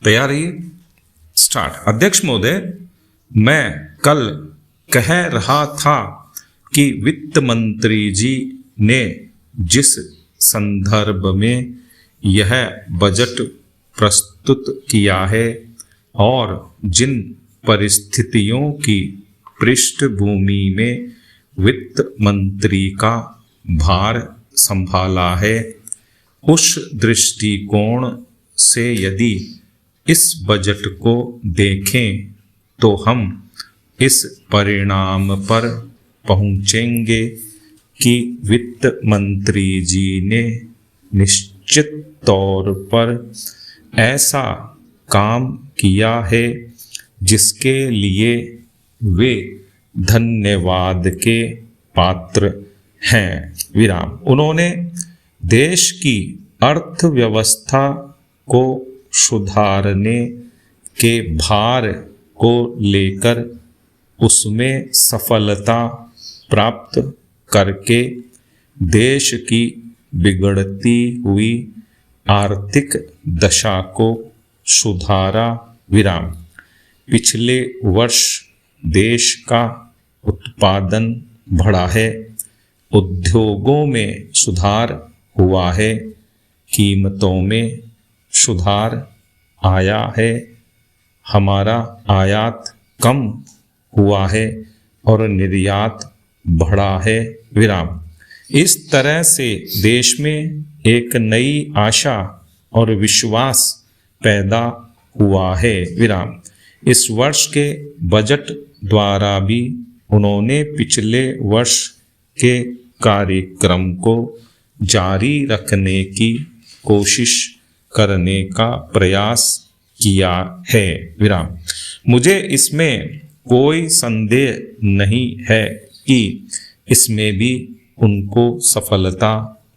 तैयारी स्टार्ट। अध्यक्ष महोदय, मैं कल कह रहा था कि वित्त मंत्री जी ने जिस संदर्भ में यह बजट प्रस्तुत किया है और जिन परिस्थितियों की पृष्ठभूमि में वित्त मंत्री का भार संभाला है, उस दृष्टिकोण से यदि इस बजट को देखें तो हम इस परिणाम पर पहुंचेंगे कि वित्त मंत्री जी ने निश्चित तौर पर ऐसा काम किया है जिसके लिए वे धन्यवाद के पात्र हैं। विराम। उन्होंने देश की अर्थव्यवस्था को सुधारने के भार को लेकर उसमें सफलता प्राप्त करके देश की बिगड़ती हुई आर्थिक दशा को सुधारा। विराम। पिछले वर्ष देश का उत्पादन बढ़ा है, उद्योगों में सुधार हुआ है, कीमतों में सुधार आया है, हमारा आयात कम हुआ है और निर्यात बढ़ा है। विराम। इस तरह से देश में एक नई आशा और विश्वास पैदा हुआ है। विराम। इस वर्ष के बजट द्वारा भी उन्होंने पिछले वर्ष के कार्यक्रम को जारी रखने की कोशिश करने का प्रयास किया है। विराम। मुझे इसमें कोई संदेह नहीं है कि इसमें भी उनको सफलता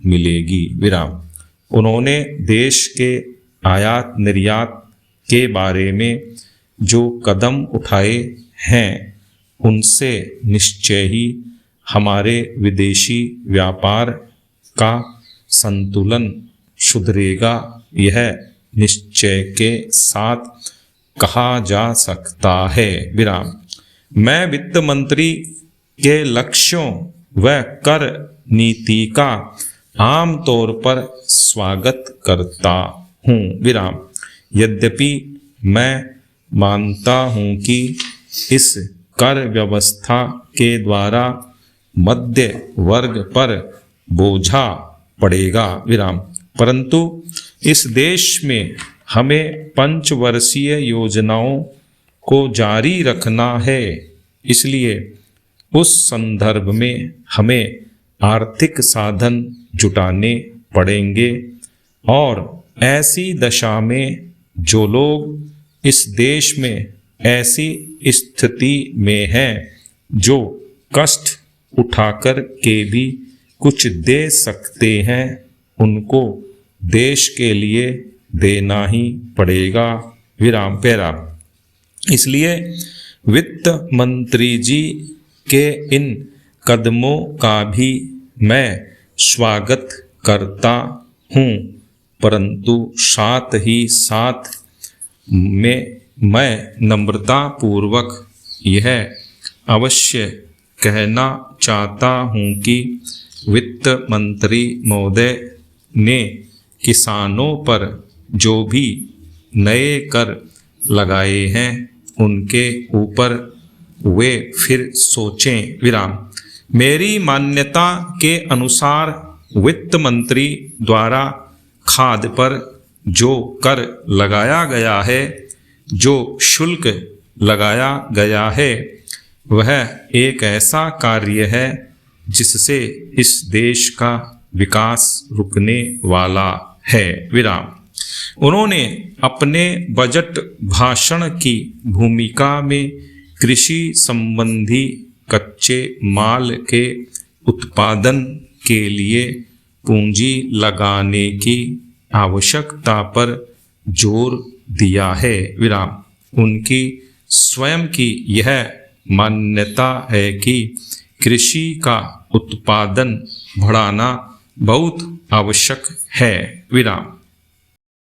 मिलेगी। विराम। उन्होंने देश के आयात निर्यात के बारे में जो कदम उठाए हैं उनसे निश्चय ही हमारे विदेशी व्यापार का संतुलन सुधरेगा, यह निश्चय के साथ कहा जा सकता है। विराम। मैं वित्त मंत्री के लक्ष्यों व कर नीति का आम तौर पर स्वागत करता हूँ। विराम। यद्यपि मैं मानता हूँ कि इस कर व्यवस्था के द्वारा मध्य वर्ग पर बोझा पड़ेगा। विराम। परंतु इस देश में हमें पंचवर्षीय योजनाओं को जारी रखना है, इसलिए उस संदर्भ में हमें आर्थिक साधन जुटाने पड़ेंगे और ऐसी दशा में जो लोग इस देश में ऐसी स्थिति में हैं जो कष्ट उठाकर के भी कुछ दे सकते हैं, उनको देश के लिए देना ही पड़ेगा। विराम। पैरा। इसलिए वित्त मंत्री जी के इन कदमों का भी मैं स्वागत करता हूँ, परंतु साथ ही साथ में मैं नम्रता पूर्वक यह अवश्य कहना चाहता हूँ कि वित्त मंत्री महोदय ने किसानों पर जो भी नए कर लगाए हैं उनके ऊपर वे फिर सोचें। विराम। मेरी मान्यता के अनुसार वित्त मंत्री द्वारा खाद पर जो कर लगाया गया है, जो शुल्क लगाया गया है, वह एक ऐसा कार्य है जिससे इस देश का विकास रुकने वाला है। विराम। उन्होंने अपने बजट भाषण की भूमिका में कृषि संबंधी कच्चे माल के उत्पादन के लिए पूंजी लगाने की आवश्यकता पर जोर दिया है। विराम। उनकी स्वयं की यह मान्यता है कि कृषि का उत्पादन बढ़ाना बहुत आवश्यक है। विराम।